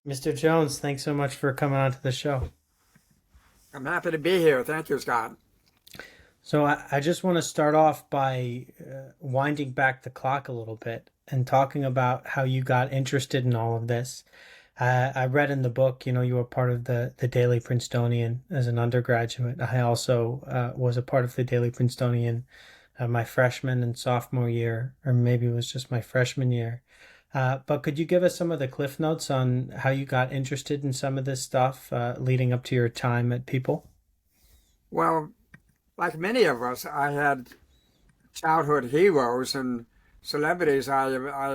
Mr. Jones, thanks so much for coming on to the show. I'm happy to be here. Thank you, Scott. So I just want to start off by winding back the clock a little bit and talking about how you got interested in all of this. I read in the book, you were part of the Daily Princetonian as an undergraduate. I also was a part of the Daily Princetonian my freshman and sophomore year, or maybe it was just my freshman year. But could you give us some of the cliff notes on how you got interested in some of this stuff leading up to your time at People? Well, like many of us, I had childhood heroes and celebrities I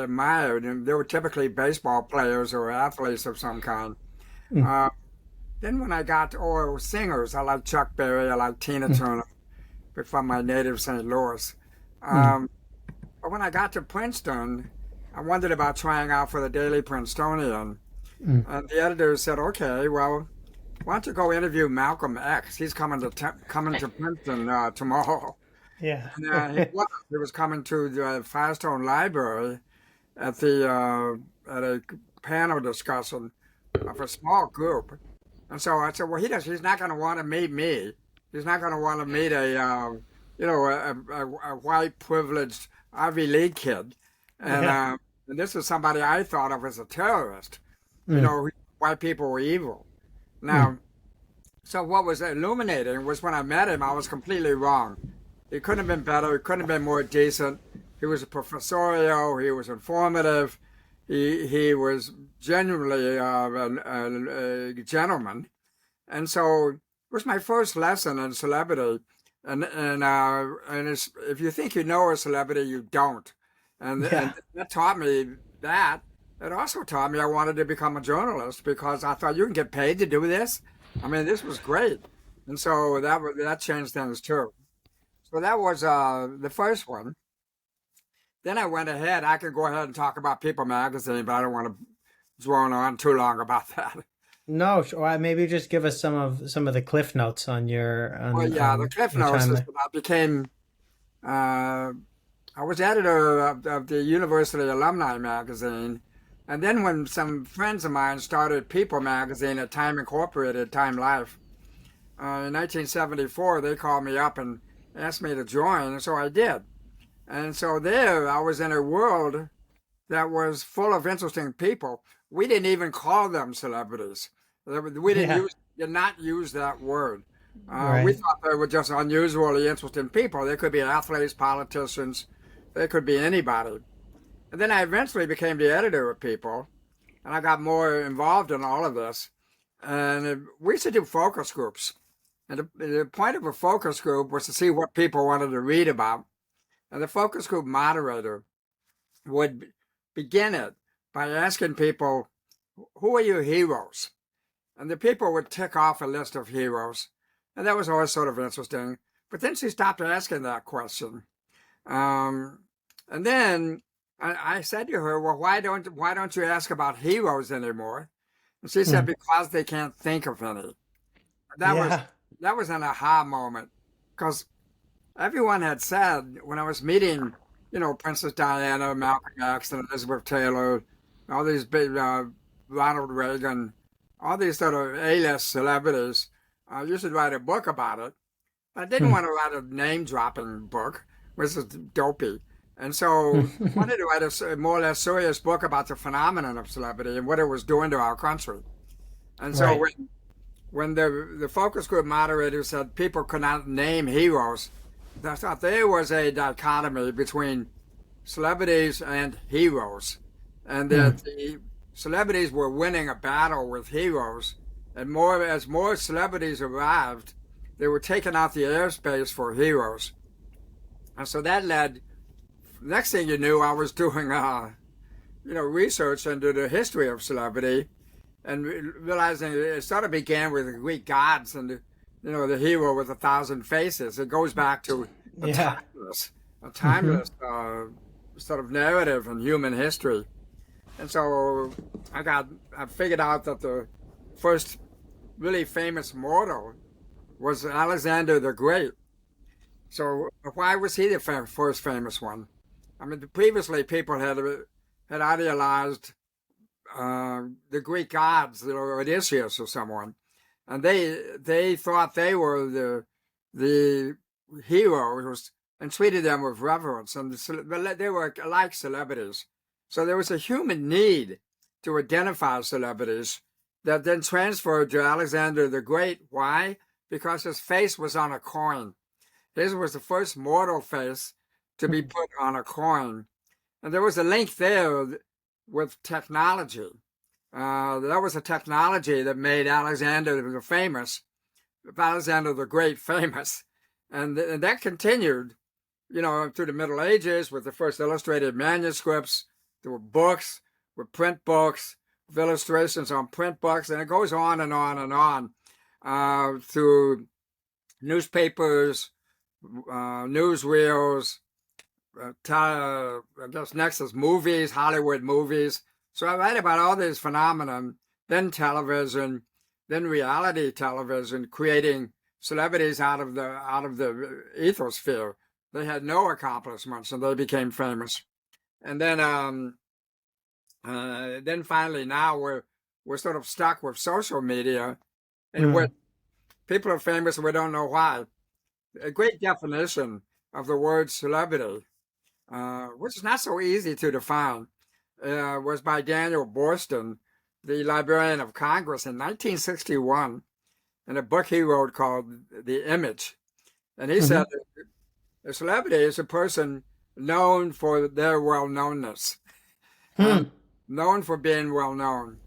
admired, and they were typically baseball players or athletes of some kind. Mm, Uh, then when I got to singers, I like Chuck Berry, I like Tina mm, Turner from my native St. Louis. mm, Um, but when I got to Princeton, I wondered about trying out for the Daily Princetonian. mm. And the editor said, okay, well, why don't you go interview Malcolm X? He's coming to Princeton tomorrow. Yeah. And he was coming to the Firestone Library at the at a panel discussion of a small group. And so I said, well, he's not going to want to meet me. He's not going to want to meet a white privileged Ivy League kid. And, Yeah. and this is somebody I thought of as a terrorist. Mm, White people were evil. mm. Now, so what was illuminating was when I met him, I was completely wrong. He couldn't have been better. He couldn't have been more decent. He was a professorial. He was informative. He was genuinely a gentleman. And so it was my first lesson in celebrity. If you think you know a celebrity, you don't. And Yeah. that taught me that. It also taught me I wanted to become a journalist because I thought you can get paid to do this. I mean, this was great. And so that changed things too. So that was the first one. Then I went ahead. I can go ahead and talk about People magazine, but I don't want to drone on too long about that. No, maybe just give us some of the cliff notes on Well, yeah, the Cliff your Notes time is there. that uh, I was editor of the University Alumni magazine. And then when some friends of mine started People magazine at Time Incorporated, Time Life, in 1974, they called me up and asked me to join, and so I did. And so there, I was in a world that was full of interesting people. We didn't even call them celebrities. We Yeah. did not use that word. We Right. thought they were just unusually interesting people. They could be athletes, politicians, they could be anybody. And then I eventually became the editor of People, and I got more involved in all of this. And we used to do focus groups. And the point of a focus group was to see what people wanted to read about. And the focus group moderator would begin it by asking people, who are your heroes? And the people would tick off a list of heroes. And that was always sort of interesting. But then she stopped asking that question. Um, and then I said to her, well, why don't you ask about heroes anymore? And she said, Mm. because they can't think of any. That was Yeah. that was an aha moment because everyone had said when I was meeting, Princess Diana, Malcolm X, and Elizabeth Taylor, all these big Ronald Reagan, all these sort of A-list celebrities. You should write a book about it. But I didn't Mm. want to write a name-dropping book, which is dopey. And so I wanted to write a more or less serious book about the phenomenon of celebrity and what it was doing to our country. And so Right. when the focus group moderator said people could not name heroes, I thought there was a dichotomy between celebrities and heroes, and Mm. that the celebrities were winning a battle with heroes, and as more celebrities arrived, they were taking out the airspace for heroes, and so that led. Next thing you knew, I was doing research into the history of celebrity and realizing it sort of began with the Greek gods and the hero with 1,000 faces. It goes back to a Yeah. timeless, a Hmm. timeless sort of narrative in human history. And so I figured out that the first really famous mortal was Alexander the Great. So why was he the first famous one? I mean, previously people had idealized the Greek gods, Odysseus or someone, and they thought they were the heroes and treated them with reverence, and they were like celebrities. So there was a human need to identify celebrities that then transferred to Alexander the Great. Why? Because his face was on a coin. His was the first mortal face to be put on a coin. And there was a link there with technology. That was a technology that made Alexander the Great famous. And that continued, through the Middle Ages with the first illustrated manuscripts. There were books, with print books, with illustrations on print books, and it goes on and on and on through newspapers, newsreels. I guess next is movies, Hollywood movies. So I write about all these phenomena, then television, then reality television, creating celebrities out of the ethosphere. They had no accomplishments, and they became famous. And then finally now we're sort of stuck with social media, in which people are famous and we don't know why. A great definition of the word celebrity, which is not so easy to define, was by Daniel Boorstin, the Librarian of Congress, in 1961, in a book he wrote called The Image. And he said a celebrity is a person known for their well-knownness, known for being well-known,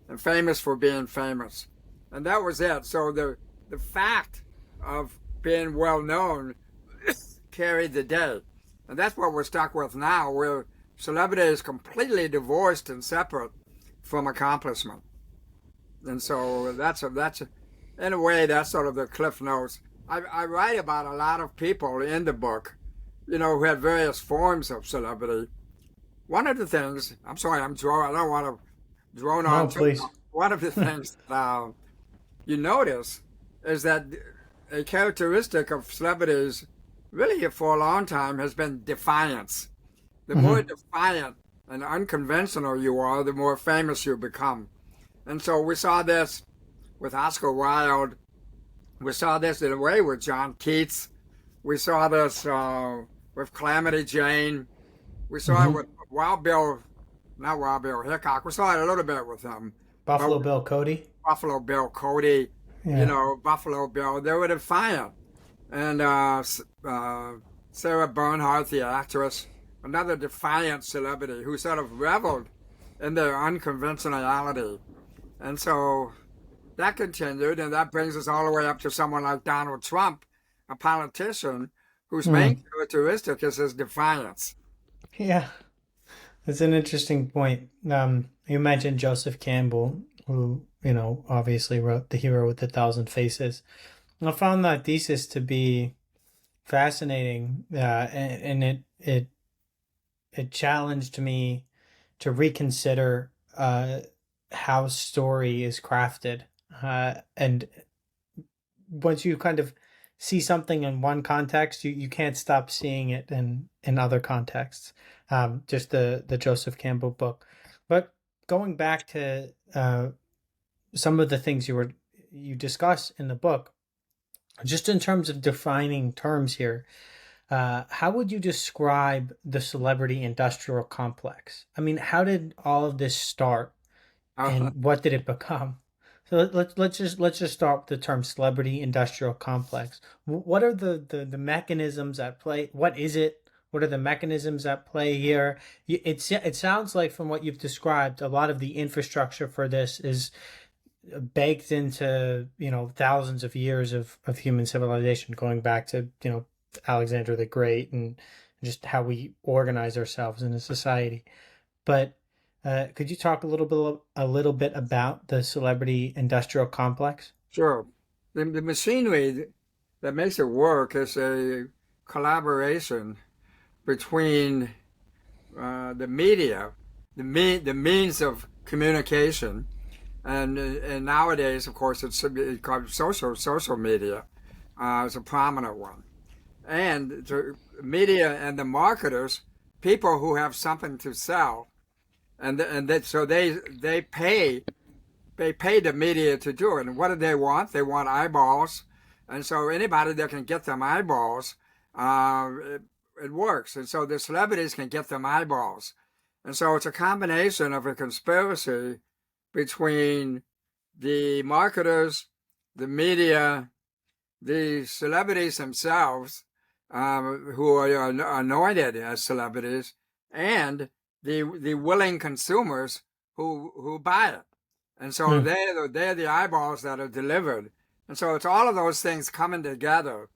and famous for being famous. And that was it. So the fact of being well-known carried the day. And that's what we're stuck with now, where celebrity is completely divorced and separate from accomplishment. And so that's in a way, that's sort of the cliff notes. I write about a lot of people in the book, who had various forms of celebrity. One of the things, I'm sorry, I don't want to drone on too please. long. One of the things you notice is that a characteristic of celebrities really for a long time has been defiance. The more defiant and unconventional you are, the more famous you become. And so we saw this with Oscar Wilde. We saw this in a way with John Keats. We saw this with Calamity Jane. We saw it with Wild Bill Hickok. We saw it a little bit with him. Buffalo Bill Cody. Buffalo Bill Cody, Buffalo Bill. They were defiant. And Sarah Bernhardt, the actress, another defiant celebrity who sort of reveled in their unconventionality. And so that continued, and that brings us all the way up to someone like Donald Trump, a politician whose main characteristic is his defiance. Yeah, that's an interesting point. You mentioned Joseph Campbell, who, obviously wrote The Hero with a Thousand Faces. I found that thesis to be fascinating, and it challenged me to reconsider how story is crafted. And once you kind of see something in one context, you can't stop seeing it in other contexts. Just the Joseph Campbell book. But going back to some of the things you discuss in the book, just in terms of defining terms here, how would you describe the celebrity industrial complex? I mean, how did all of this start, and what did it become? So let's just start with the term celebrity industrial complex. What are the mechanisms at play? What is it? What are the mechanisms at play here? It sounds like, from what you've described, a lot of the infrastructure for this is baked into thousands of years of human civilization, going back to Alexander the Great, and just how we organize ourselves in a society. But could you talk a little bit about the celebrity industrial complex? Sure. The machinery that makes it work is a collaboration between the media, the means of communication, and nowadays, of course, it's called social media is a prominent one, and the media and the marketers, people who have something to sell, So they pay the media to do it. And what do they want? They want eyeballs. And so anybody that can get them eyeballs, it works. And so the celebrities can get them eyeballs. And so it's a combination of a conspiracy between the marketers, the media, the celebrities themselves, who are anointed as celebrities, and the willing consumers who buy it. And so Hmm. they're the eyeballs that are delivered. And so it's all of those things coming together,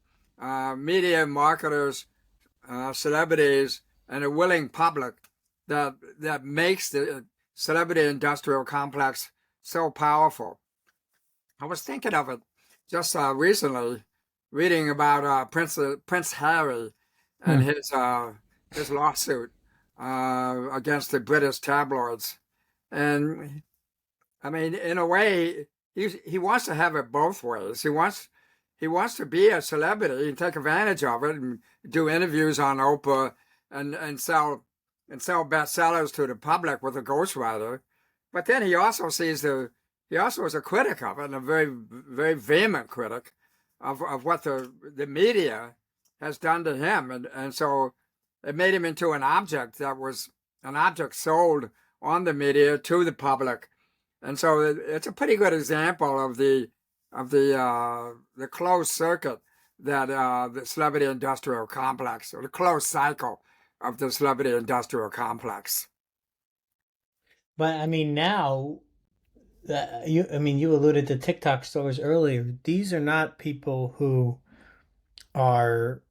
media, marketers, celebrities, and a willing public that makes the celebrity industrial complex so powerful. I was thinking of it just recently, reading about Prince Harry and Hmm. his lawsuit against the British tabloids. And I mean, in a way, he wants to have it both ways. He wants to be a celebrity and take advantage of it and do interviews on Oprah and sell bestsellers to the public with a ghostwriter. But then he also is a critic of it, and a very vehement critic of what the media has done to him. And so it made him into an object that was an object sold on the media to the public. And so it's a pretty good example of the closed circuit that the celebrity industrial complex, or the closed cycle of the celebrity industrial complex. But I mean, now you alluded to TikTok stores earlier. These are not people who are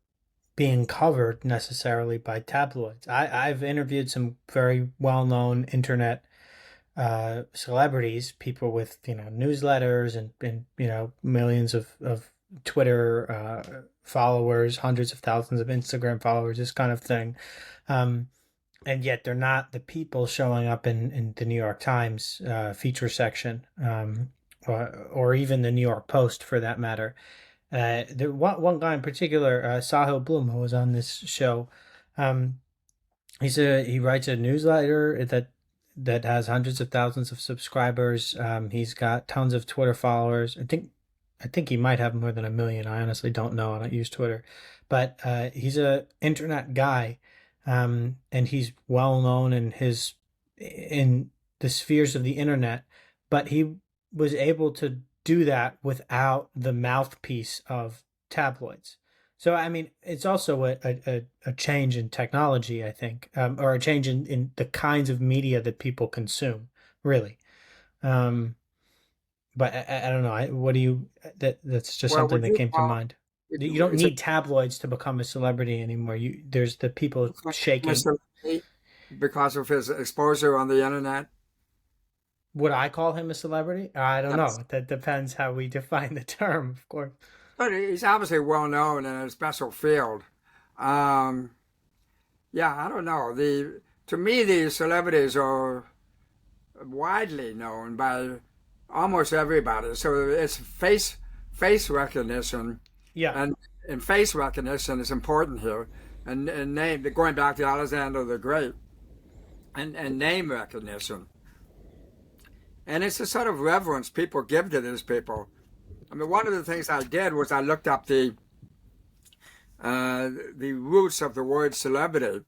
being covered necessarily by tabloids. I've interviewed some very well-known internet celebrities, people with newsletters and millions of Twitter followers, hundreds of thousands of Instagram followers, this kind of thing. Um, and yet they're not the people showing up in the New York Times feature section, or even the New York Post for that matter. The one guy in particular, Sahil Bloom, who was on this show, um, he writes a newsletter that has hundreds of thousands of subscribers. He's got tons of Twitter followers. I think he might have more than 1 million. I honestly don't know. I don't use Twitter, but he's a internet guy, and he's well known in the spheres of the internet. But he was able to do that without the mouthpiece of tabloids. So I mean, it's also a change in technology, I think, or a change in the kinds of media that people consume, really. Um, but I don't know. What do you? That's just Well, something would that you came to call mind. You don't is it need tabloids to become a celebrity anymore. There's the people shaking. Mr. Lee because of his exposure on the internet? Would I call him a celebrity? I don't Yes. know. That depends how we define the term, of course. But he's obviously well known in a special field. Um, yeah, I don't know. To me, these celebrities are widely known by almost everybody. So it's face recognition, Yeah. and face recognition is important here. And name going back to Alexander the Great, and name recognition, and it's a sort of reverence people give to these people. I mean, one of the things I did was I looked up the roots of the word celebrity,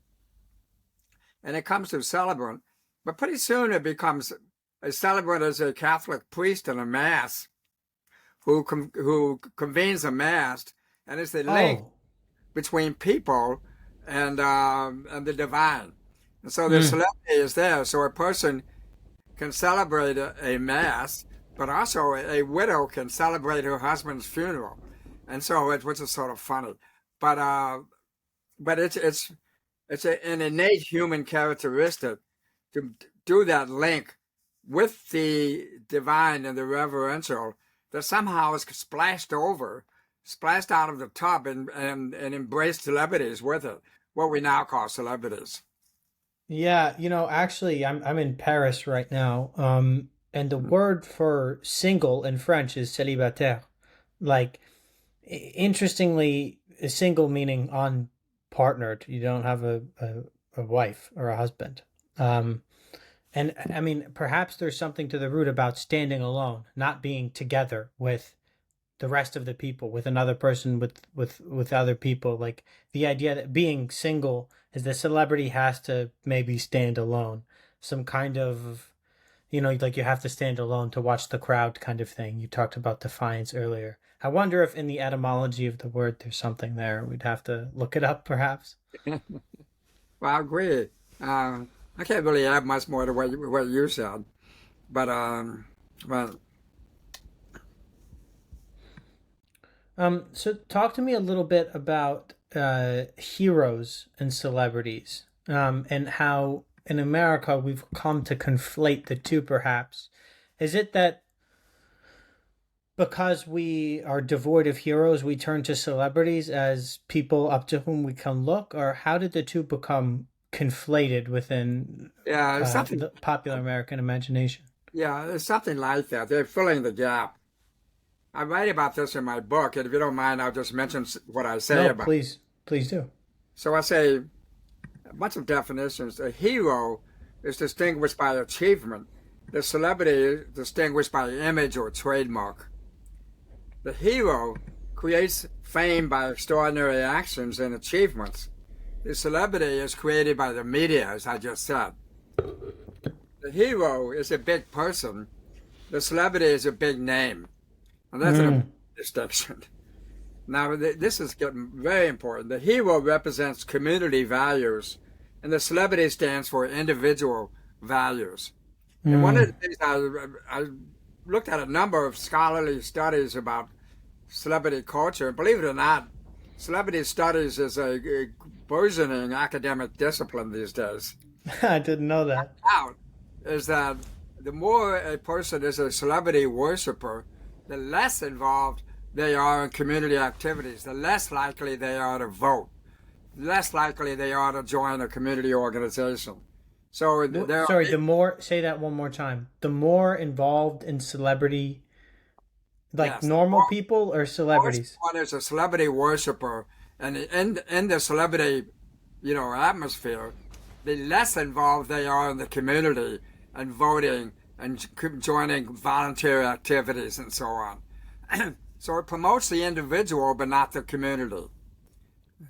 and it comes to celebrant, but pretty soon it becomes a celebrant as a Catholic priest in a mass who convenes a mass, and it's the link Oh. between people and the divine. And so the Mm. celebrity is there, so a person can celebrate a mass, but also a widow can celebrate her husband's funeral, and so which is sort of funny, but it's an innate human characteristic to do that link with the divine and the reverential that somehow is splashed out of the tub and embraced celebrities with it, what we now call celebrities. Yeah, actually, I'm in Paris right now. And the word for single in French is célibataire. Like, interestingly, single meaning unpartnered. You don't have a wife or a husband. Um, And I mean, perhaps there's something to the root about standing alone, not being together with the rest of the people, with another person, with other people. Like the idea that being single is the celebrity has to maybe stand alone, some kind of, like you have to stand alone to watch the crowd kind of thing. You talked about defiance earlier. I wonder if in the etymology of the word there's something there. We'd have to look it up, perhaps. Well, I agree. I can't really add much more to what you said, but but So talk to me a little bit about heroes and celebrities, and how in America we've come to conflate the two, perhaps. Is it that because we are devoid of heroes, we turn to celebrities as people up to whom we can look, or how did the two become conflated within yeah, it's something. the popular American imagination? Yeah, it's something like that. They're filling the gap. I write about this in my book, and if you don't mind, I'll just mention what I say No, about. please do. So I say a bunch of definitions. A hero is distinguished by achievement. The celebrity is distinguished by image or trademark. The hero creates fame by extraordinary actions and achievements. The celebrity is created by the media, as I just said. The hero is a big person. The celebrity is a big name. And that's an Mm, important distinction. Now, this is getting very important. The hero represents community values, and the celebrity stands for individual values. And one of mm. the things I looked at a number of scholarly studies about celebrity culture. And believe it or not, celebrity studies is a burgeoning academic discipline these days. I didn't know that. Out is that the more a person is a celebrity worshiper, the less involved they are in community activities, the less likely they are to vote, less likely they are to join a community organization. So there are, Sorry, the more, say that one more time. The more involved in celebrity, like yes, normal people or more celebrities? someone is a celebrity worshiper, and in the celebrity, atmosphere, the less involved they are in the community and voting and joining volunteer activities and so on. So it promotes the individual, but not the community.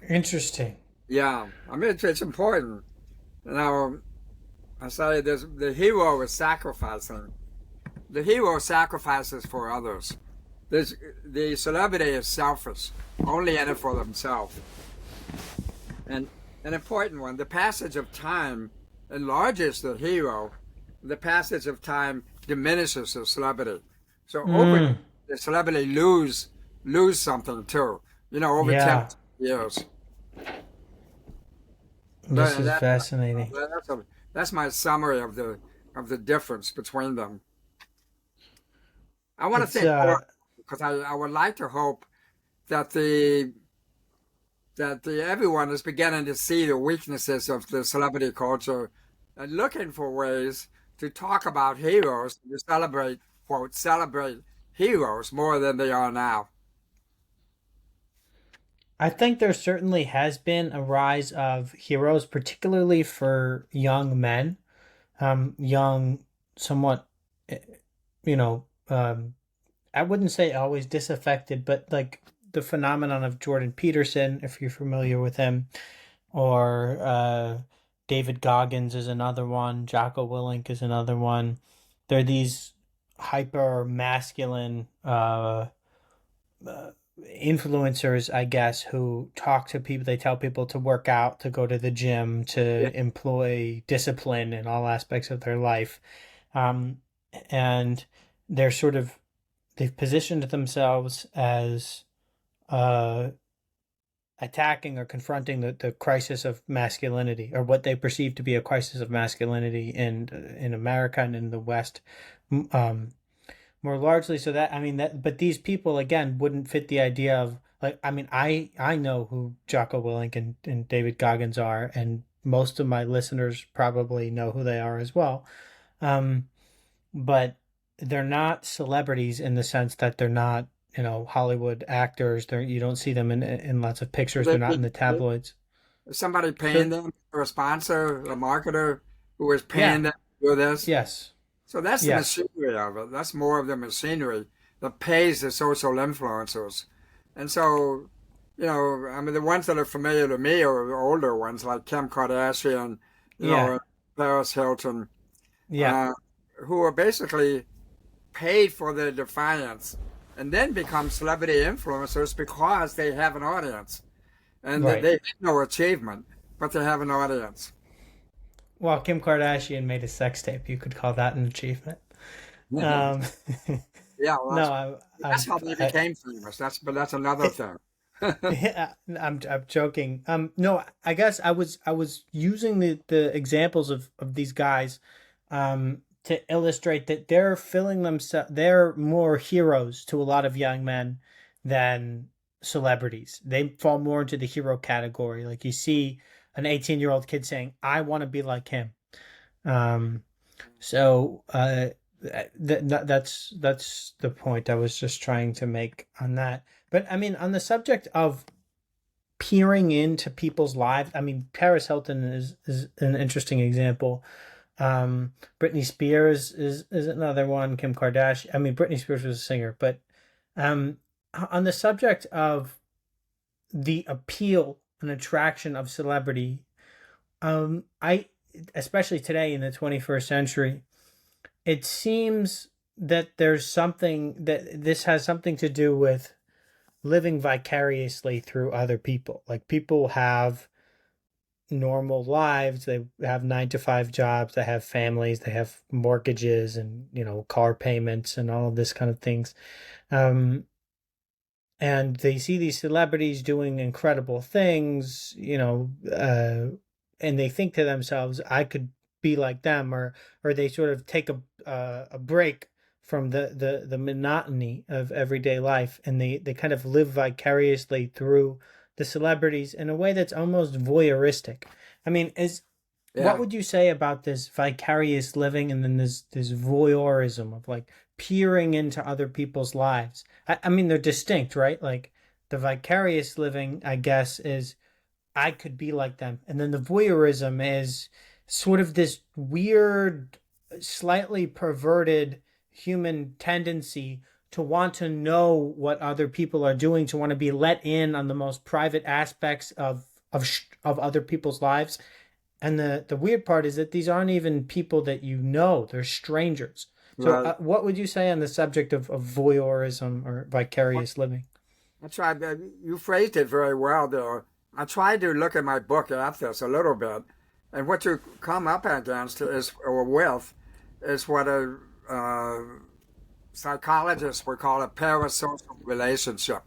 Interesting. Yeah, I mean it's important. Now I say this: the hero is sacrificing. The hero sacrifices for others. The celebrity is selfish, only in it for themselves. And an important one: the passage of time enlarges the hero. The passage of time diminishes the celebrity. So over Mm, the celebrity lose something too. Over yeah, 10 years. this But is fascinating. that's my summary of the difference between them. I want to It's say more because I would like to hope that the everyone is beginning to see the weaknesses of the celebrity culture and looking for ways to talk about heroes, to celebrate, quote, celebrate heroes more than they are now. I think there certainly has been a rise of heroes, particularly for young men, young, somewhat, eh, you know, I wouldn't say always disaffected, but like the phenomenon of Jordan Peterson, if you're familiar with him, or David Goggins is another one, Jocko Willink is another one. They're these hyper masculine uh, influencers, I guess, who talk to people. They tell people to work out, to go to the gym, Yeah. to employ discipline in all aspects of their life. Um, and they're sort of, they've positioned themselves as uh, attacking or confronting the crisis of masculinity, or what they perceive to be a crisis of masculinity in America and in the West, um, more largely. So that, I mean, that, but these people again wouldn't fit the idea of, like, I mean, I know who Jocko Willink and David Goggins are, and most of my listeners probably know who they are as well. Um, but they're not celebrities in the sense that they're not, Hollywood actors. They're, you don't see them in lots of pictures. They're not in the tabloids. Somebody paying So them, or a sponsor, a marketer who is yeah, paying them to do this. Yes. So that's the Yes. machinery of it. That's more of the machinery that pays the social influencers. And so, I mean, the ones that are familiar to me are the older ones like Kim Kardashian, Yeah. Paris Hilton, Yeah. uh, who are basically paid for their defiance and then become celebrity influencers because they have an audience. And Right. they have no achievement, but they have an audience. Well, Kim Kardashian made a sex tape. You could call that an achievement. Um, Yeah, well, no, that's how they became famous. But that's another thing. yeah, I'm joking. No, I guess I was using the examples of these guys, to illustrate that they're filling themselves. They're more heroes to a lot of young men than celebrities. They fall more into the hero category. Like you see an 18-year-old kid saying, "I want to be like him." Um, so that's the point I was just trying to make on that. But I mean, on the subject of peering into people's lives, I mean, Paris Hilton is an interesting example. Britney Spears is another one. Kim Kardashian. I mean, Britney Spears was a singer, but um, on the subject of the appeal and attraction of celebrity, I especially today in the 21st century, it seems that there's something that this has something to do with living vicariously through other people. Like people have normal lives, they have 9 to 5 jobs, they have families, they have mortgages and, car payments and all of this kind of things. Um, and they see these celebrities doing incredible things, and they think to themselves, I could be like them, or they sort of take a break from the monotony of everyday life, and they kind of live vicariously through the celebrities in a way that's almost voyeuristic. I mean, what Yeah. would you say about this vicarious living and then this voyeurism of like peering into other people's lives? I mean, they're distinct, right? Like the vicarious living, I guess, is I could be like them. And then the voyeurism is sort of this weird, slightly perverted human tendency to want to know what other people are doing, to want to be let in on the most private aspects of other people's lives. And the weird part is that these aren't even people that you know, they're strangers. So, Right. what would you say on the subject of voyeurism or vicarious living? That's right. You phrased it very well there. I tried to look at my book at this a little bit, and what you come up against is, or with, is what a psychologist would call a parasocial relationship.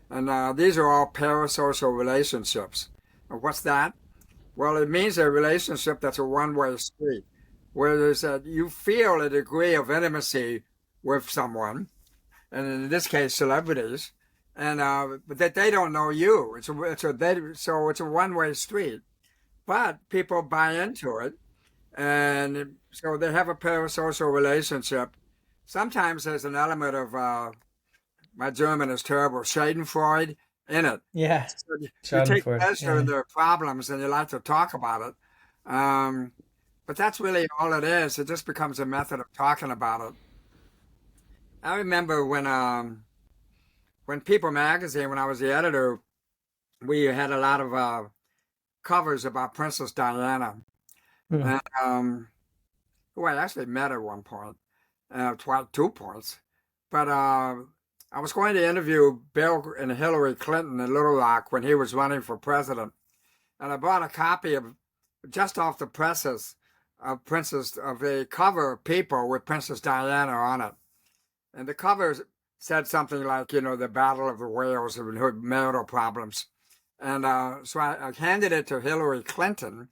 And these are all parasocial relationships. And what's that? Well, it means a relationship that's a one-way street, where there's you feel a degree of intimacy with someone, and in this case, celebrities, and but that they don't know you. So it's a one-way street. But people buy into it, and so they have a parasocial relationship. Sometimes there's an element of my German is terrible, Schadenfreude in it. Yeah, So you take Schadenfreude. pleasure in Yeah. their problems and you like to talk about it. Um, but that's really all it is. It just becomes a method of talking about it. I remember when People magazine, when I was the editor, we had a lot of covers about Princess Diana, Hmm. and who I actually met at one point, 2 points. But I was going to interview Bill and Hillary Clinton in Little Rock when he was running for president, and I bought a copy of just off the presses of the cover of People with Princess Diana on it, and the cover said something like, the Battle of the Whales and her marital problems. And so I handed it to Hillary Clinton,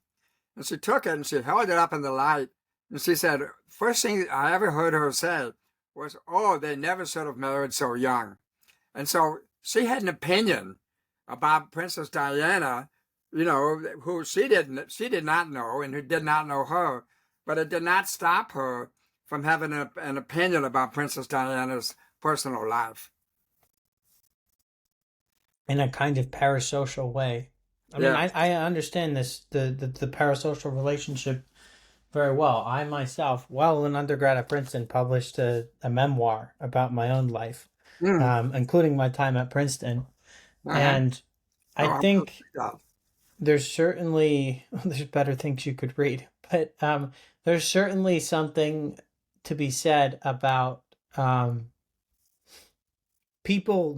and she took it and she held it up in the light, and she said, first thing I ever heard her say was, "Oh, they never should have married so young." And so she had an opinion about Princess Diana, who she did not know, and who did not know her, but it did not stop her from having an opinion about Princess Diana's personal life. In a kind of parasocial way. I mean, Yeah, I understand this the parasocial relationship very well. I myself, while an undergrad at Princeton, published a memoir about my own life, Mm. including my time at Princeton. Uh-huh. And Oh, I I will think read that. there's certainly there's better things you could read, but there's certainly something to be said about um, people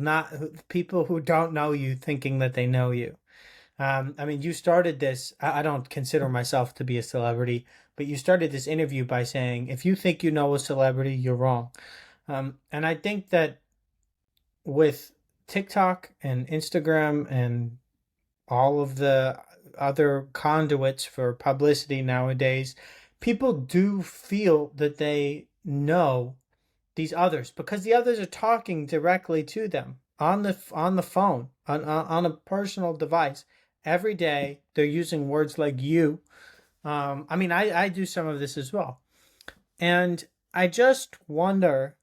who don't know you thinking that they know you. I mean, you started this. I don't consider myself to be a celebrity, but you started this interview by saying, if you think you know a celebrity, you're wrong. And I think that with TikTok and Instagram and all of the other conduits for publicity nowadays, people do feel that they know these others because the others are talking directly to them on the phone on a personal device every day. They're using words like you. I mean, I do some of this as well, and I just wonder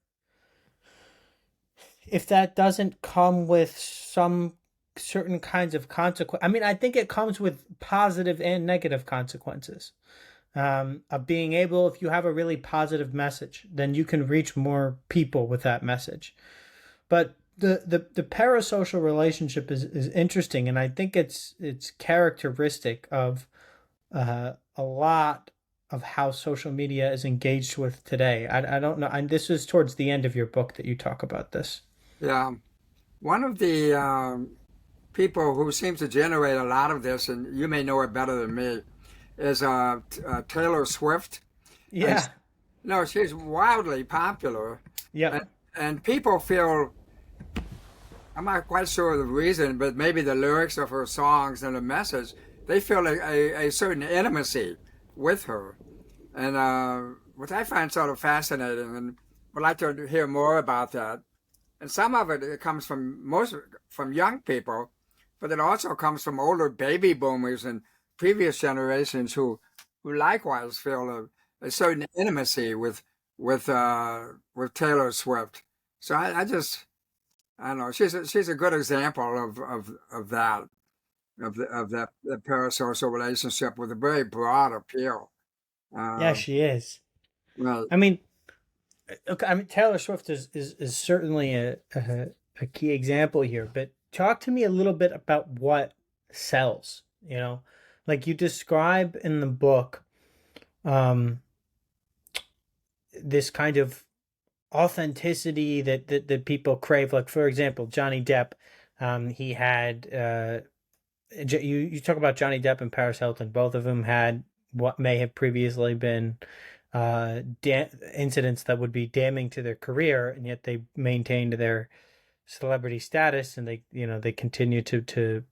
if that doesn't come with some certain kinds of consequence. I mean, I think it comes with positive and negative consequences. Of being able, if you have a really positive message, then you can reach more people with that message. But the parasocial relationship is interesting, and I think it's characteristic of a lot of how social media is engaged with today. I don't know. And this is towards the end of your book that you talk about this. Yeah. One of the people who seems to generate a lot of this, and you may know it better than me, is Taylor Swift. And Yeah. no, she's wildly popular, Yep. and people feel, I'm not quite sure of the reason, but maybe the lyrics of her songs and the message, they feel a certain intimacy with her, and which I find sort of fascinating, and would like to hear more about that. And some of it comes from from young people, but it also comes from older baby boomers and previous generations who likewise feel a certain intimacy with Taylor Swift. So I don't know, she's a good example of that the parasocial relationship with a very broad appeal. Yeah, Uh, she is. right. I mean, okay, I mean Taylor Swift is certainly a key example here, but talk to me a little bit about what sells, you know? Like you describe in the book um this kind of authenticity that people crave. Like for example, Johnny Depp, he had you talk about Johnny Depp and Paris Hilton. Both of them had what may have previously been incidents that would be damning to their career, and yet they maintained their celebrity status, and they continue to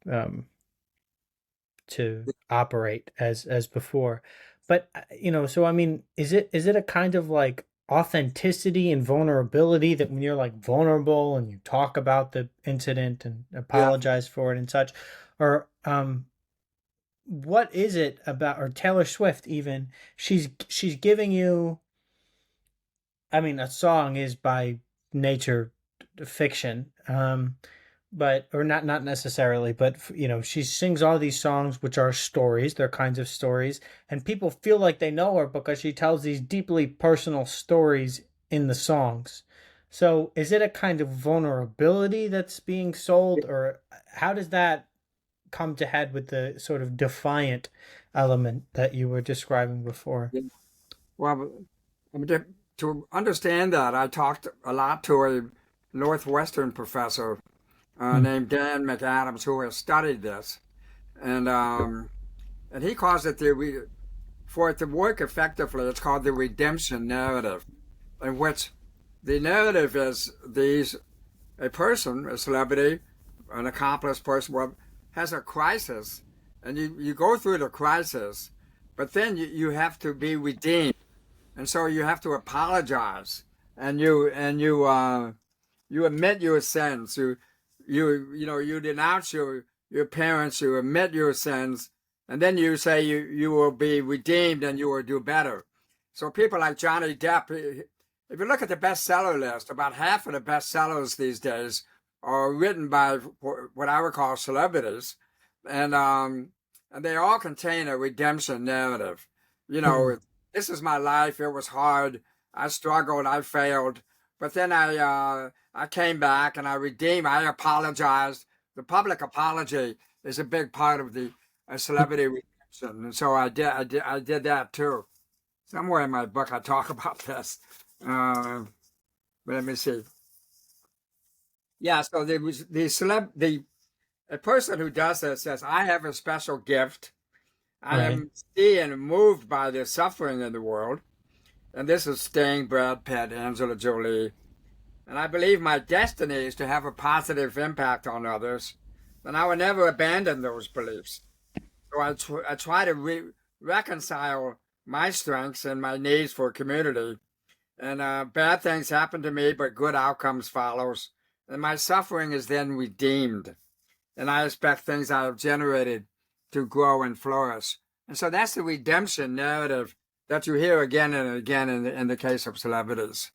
operate as before. But so I mean, is it a kind of like authenticity and vulnerability that when you're like vulnerable and you talk about the incident and Yeah. apologize for it and such, or what is it about, or Taylor Swift even, she's giving you, I mean, a song is by nature fiction, but or not necessarily, but she sings all these songs which are stories. They're kinds of stories, and people feel like they know her because she tells these deeply personal stories in the songs. So, is it a kind of vulnerability that's being sold, or how does that come to head with the sort of defiant element that you were describing before? Yeah. Well, I mean, to understand that, I talked a lot to a Northwestern professor Hmm. named Dan McAdams who has studied this, and he calls it for it to work effectively, it's called the redemption narrative, in which the narrative is a person, a celebrity, an accomplished person, well, has a crisis, and you go through the crisis, but then you have to be redeemed, and so you have to apologize, and you admit your sins, you denounce your parents, you admit your sins, and then you say you will be redeemed and you will do better. So people like Johnny Depp, if you look at the bestseller list, about half of the bestsellers these days are written by what I would call celebrities, and they all contain a redemption narrative. You know, this is my life. It was hard. I struggled. I failed. But then I came back and I redeemed. I apologized. The public apology is a big part of the celebrity redemption, and so I did that too. Somewhere in my book I talk about this. Uh, Let me see. Yeah, so there was the a person who does this says, "I have a special gift. I Right. am seeing and moved by the suffering in the world." And this is Sting, Brad Pitt, Angela Jolie. And I believe my destiny is to have a positive impact on others. And I will never abandon those beliefs. So I try to reconcile my strengths and my needs for community. And bad things happen to me, but good outcomes follows. And my suffering is then redeemed. And I expect things I have generated to grow and flourish. And so that's the redemption narrative that you hear again and again in the case of celebrities.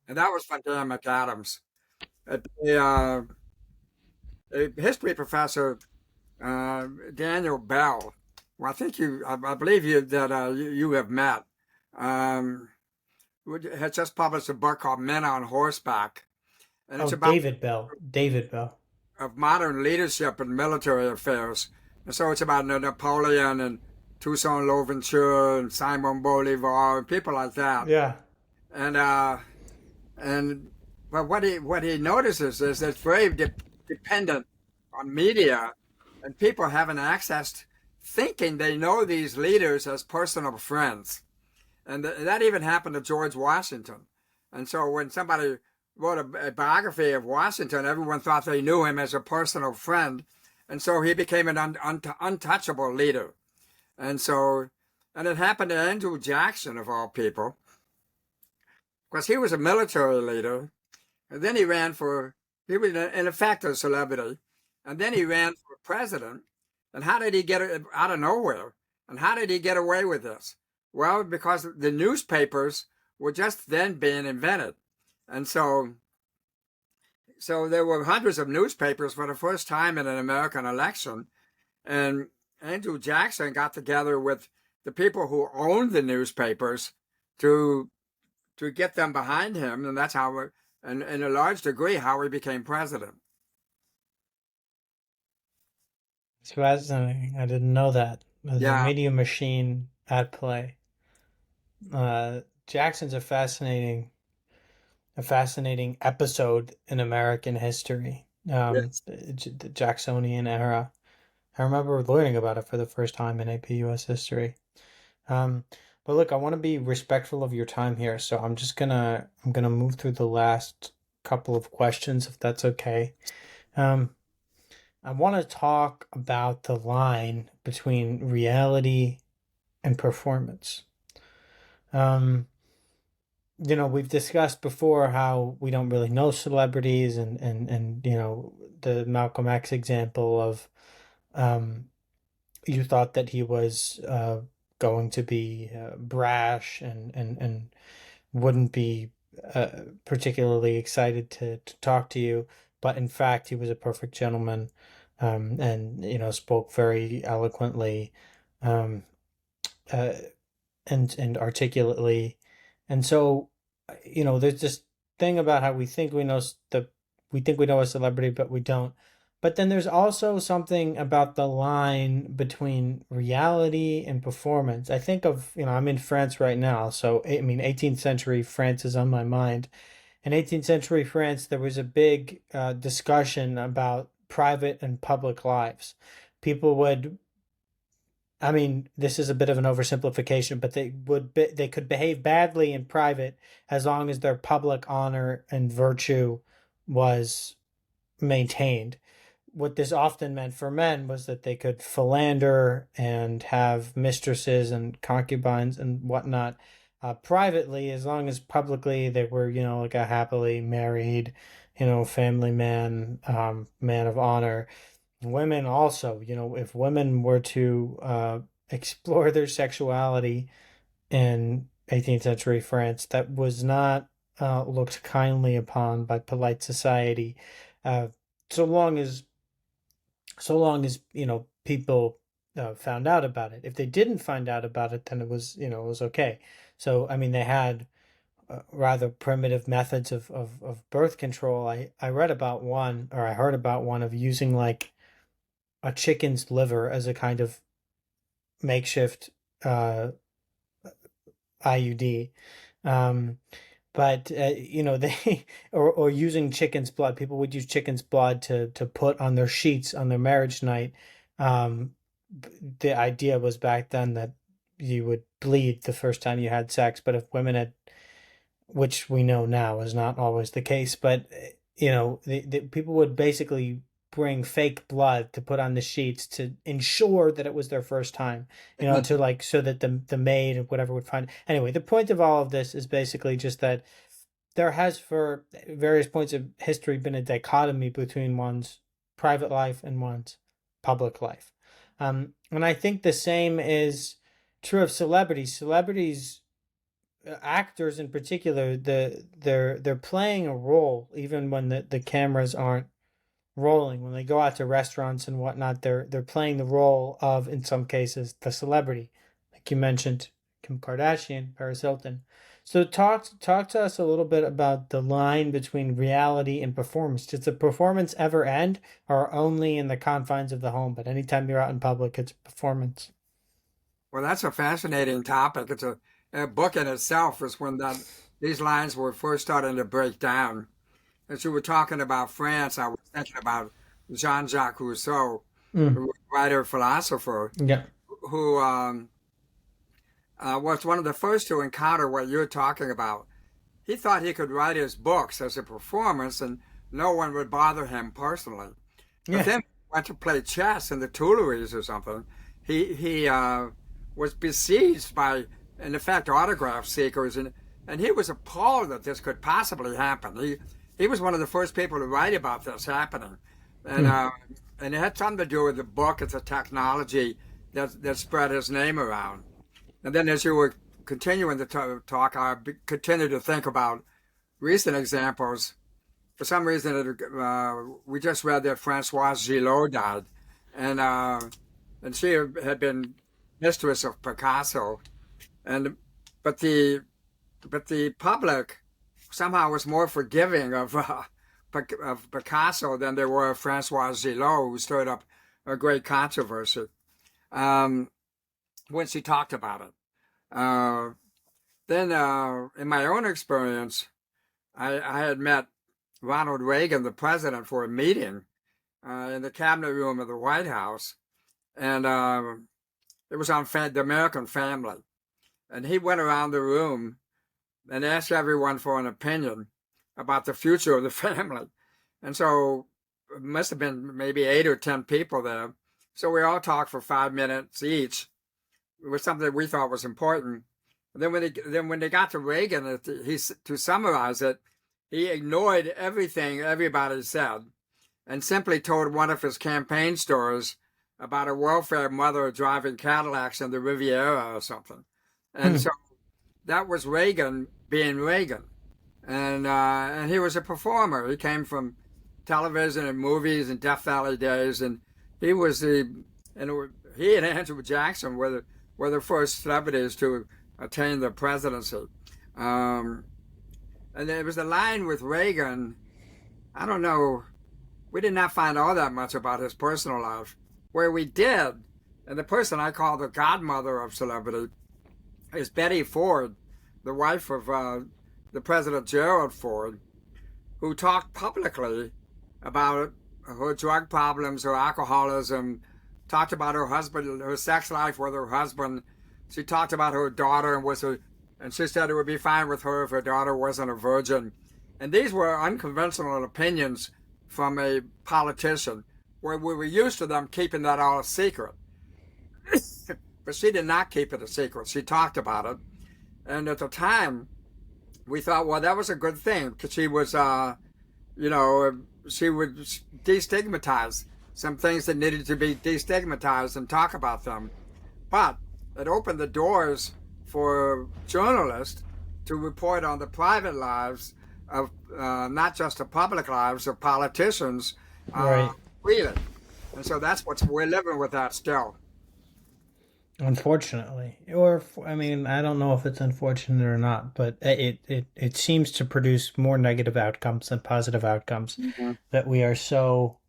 And that was from Dan McAdams. A history professor, Daniel Bell, well, I believe you have met, um, had just published a book called Men on Horseback. And Oh, it's about David Bell. David Bell. of modern leadership and military affairs. And so it's about Napoleon and Toussaint Louverture and Simon Bolivar and people like that. Yeah. And and but what he notices is that it's very dependent on media and people having access to thinking they know these leaders as personal friends. And that even happened to George Washington. And so when somebody wrote a biography of Washington, everyone thought they knew him as a personal friend. And so he became an untouchable leader. And so, and it happened to Andrew Jackson, of all people, because he was a military leader. And then he was in effect a celebrity. And then he ran for president. And how did he get it out of nowhere? And how did he get away with this? Well, because the newspapers were just then being invented. And so there were hundreds of newspapers for the first time in an American election. And Andrew Jackson got together with the people who owned the newspapers to get them behind him. And that's how, and in a large degree, how he became president. It's fascinating. I didn't know that. There's a Yeah. media machine at play. Jackson's a fascinating episode in American history. Yes. The Jacksonian era. I remember learning about it for the first time in AP US history. Um, but look, I want to be respectful of your time here, so I'm gonna move through the last couple of questions if that's okay. Um, I want to talk about the line between reality and performance. Um, we've discussed before how we don't really know celebrities and the Malcolm X example of um, you thought that he was going to be brash and wouldn't be particularly excited to talk to you, but in fact he was a perfect gentleman, and spoke very eloquently, um, uh, and articulately. And so, there's this thing about how we think we know a celebrity, but we don't. But then there's also something about the line between reality and performance. I think of, I'm in France right now, so I mean, 18th century France is on my mind. In 18th century France, there was a big discussion about private and public lives. People would, I mean, this is a bit of an oversimplification, but they could behave badly in private as long as their public honor and virtue was maintained. What this often meant for men was that they could philander and have mistresses and concubines and whatnot privately, as long as publicly they were, like a happily married, family man, man of honor. Women also, if women were to explore their sexuality in 18th century France, that was not looked kindly upon by polite society. Uh, so long as, people found out about it. If they didn't find out about it, then it was, it was okay. So, I mean, they had rather primitive methods of birth control. I read about one, or I heard about one, of using like a chicken's liver as a kind of makeshift IUD. Um, but they or using chicken's blood. People would use chicken's blood to put on their sheets on their marriage night. Um, the idea was back then that you would bleed the first time you had sex, but if women had, which we know now is not always the case, but the people would basically bring fake blood to put on the sheets to ensure that it was their first time, to like, so that the maid or whatever would find. Anyway, the point of all of this is basically just that there has, for various points of history, been a dichotomy between one's private life and one's public life. And I think the same is true of celebrities. Celebrities, actors in particular, they're playing a role even when the cameras aren't rolling. When they go out to restaurants and whatnot, they're playing the role of, in some cases, the celebrity, like you mentioned, Kim Kardashian, Paris Hilton. So talk to us a little bit about the line between reality and performance. Does the performance ever end, or only in the confines of the home? But anytime you're out in public, it's performance. Well, that's a fascinating topic. It's a book in itself. Is when these lines were first starting to break down. As you were talking about France, I was thinking about Jean Jacques Rousseau, Mm. a writer philosopher, Yeah. who was one of the first to encounter what you're talking about. He thought he could write his books as a performance, and no one would bother him personally. But Yeah. then he went to play chess in the Tuileries or something. He was besieged by, in effect, autograph seekers, and he was appalled that this could possibly happen. He was one of the first people to write about this happening, and Mm. and it had something to do with the book. It's a technology that spread his name around. And then, as you were continuing the talk, I continued to think about recent examples. For some reason, we just read that Françoise Gillot died, and she had been mistress of Picasso, and but the public somehow was more forgiving of Picasso than they were of Françoise Gillot, who stirred up a great controversy when she talked about it. Then, in my own experience, I had met Ronald Reagan, the president, for a meeting in the cabinet room of the White House, and it was on the American family. And he went around the room and asked everyone for an opinion about the future of the family. And so it must have been maybe 8 or 10 people there. So we all talked for 5 minutes each. It was something that we thought was important. And then when they got to Reagan, to summarize it, he ignored everything everybody said and simply told one of his campaign stories about a welfare mother driving Cadillacs in the Riviera or something. And Mm. so that was Reagan being Reagan. And he was a performer. He came from television and movies and Death Valley days, and he was he and Andrew Jackson were the first celebrities to attain the presidency. And there was a line with Reagan. I don't know. We did not find all that much about his personal life. Where we did, and the person I call the godmother of celebrity is Betty Ford, the wife of the President Gerald Ford, who talked publicly about her drug problems, her alcoholism, talked about her husband, her sex life with her husband. She talked about her daughter and she said it would be fine with her if her daughter wasn't a virgin. And these were unconventional opinions from a politician, where we were used to them keeping that all a secret. But she did not keep it a secret. She talked about it. And at the time, we thought, well, that was a good thing, because she was, she would destigmatize some things that needed to be destigmatized and talk about them. But it opened the doors for journalists to report on the private lives of not just the public lives of politicians, Right. freely. And so that's what we're living with that still. Unfortunately, or I mean, I don't know if it's unfortunate or not, but it seems to produce more negative outcomes than positive outcomes. Mhm. That we are so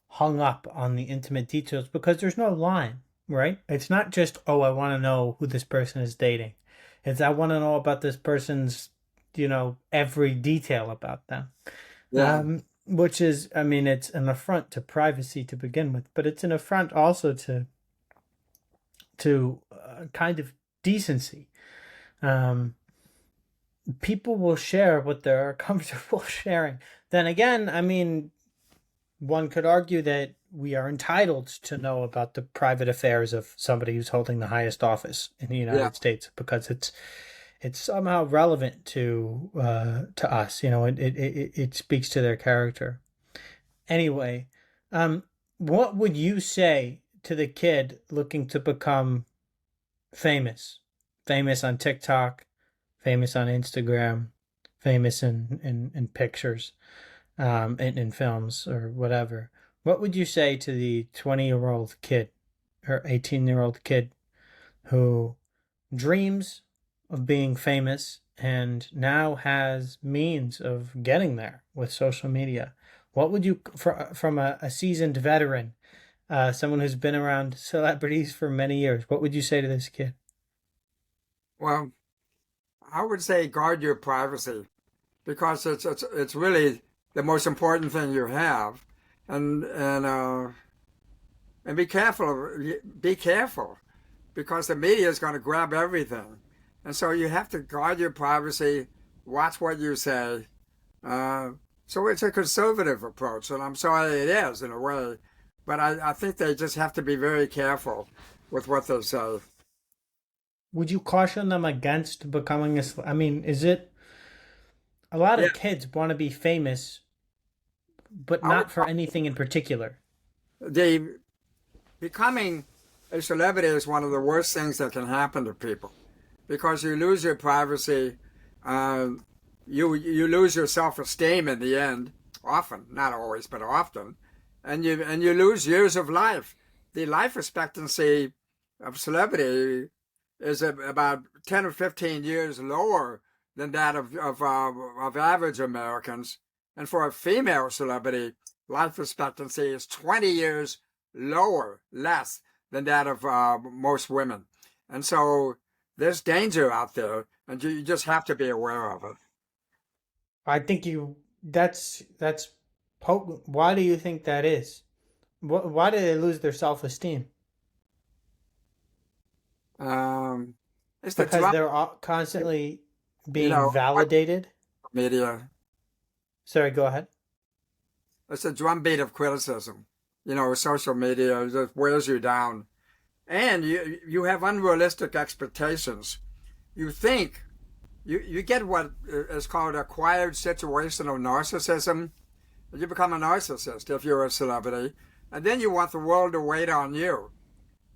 hung up on the intimate details because there's no line, right? It's not just, oh, I want to know who this person is dating. It's I want to know about this person's, every detail about them. Yeah, Which is, I mean, it's an affront to privacy to begin with, but it's an affront also to kind of decency. Um, People will share what they're comfortable sharing. Then again, I mean, one could argue that we are entitled to know about the private affairs of somebody who's holding the highest office in the yeah. United States because it's somehow relevant to us. It speaks to their character. Anyway, um, what would you say to the kid looking to become famous? Famous on TikTok, famous on Instagram, famous in pictures, in films or whatever. What would you say to the 20-year-old kid or 18-year-old kid who dreams of being famous and now has means of getting there with social media? What would you, from a seasoned veteran, someone who's been around celebrities for many years, what would you say to this kid? Well, I would say guard your privacy because it's really the most important thing you have, and be careful. Be careful because the media is going to grab everything, and so you have to guard your privacy. Watch what you say. Uh, so it's a conservative approach, and I'm sorry it is in a way, but I think they just have to be very careful with what they say. Would you caution them against becoming I mean, is it a lot Yeah, of kids want to be famous, but I would. not for anything in particular? The becoming a celebrity is one of the worst things that can happen to people because you lose your privacy. Uh, you lose your self-esteem in the end, often, not always, but often, and you lose years of life. The life expectancy of celebrity is about 10 or 15 years lower than that of average Americans. And for a female celebrity, life expectancy is 20 years lower, less than that of most women. And so there's danger out there, and you just have to be aware of it. I think that's potent. Why do you think that is? Why do they lose their self-esteem? Um, it's the Because drum, they're constantly you being know, validated. media. Sorry, go ahead. It's a drumbeat of criticism. Social media just wears you down, and you have unrealistic expectations. You think you get what is called acquired situational narcissism. You become a narcissist if you're a celebrity, and then you want the world to wait on you.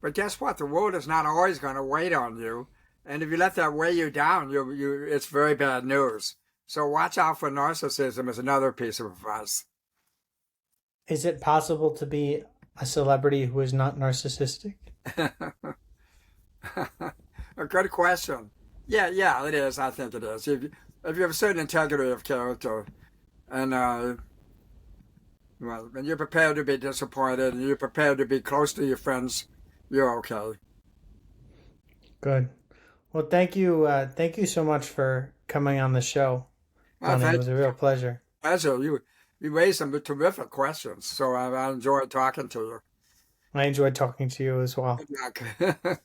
But guess what? The world is not always going to wait on you, and if you let that weigh you down, it's very bad news. So watch out for narcissism is another piece of advice. Is it possible to be a celebrity who is not narcissistic? A good question. Yeah, yeah, it is. I think it is. If you have a certain integrity of character, and well, and you're prepared to be disappointed, and you're prepared to be close to your friends, you're okay. Good. Well, thank you so much for coming on the show, Well, Ronnie. It thank was a you. real pleasure. Pleasure. You raised some terrific questions, so I enjoyed talking to you. I enjoyed talking to you as well. Good luck.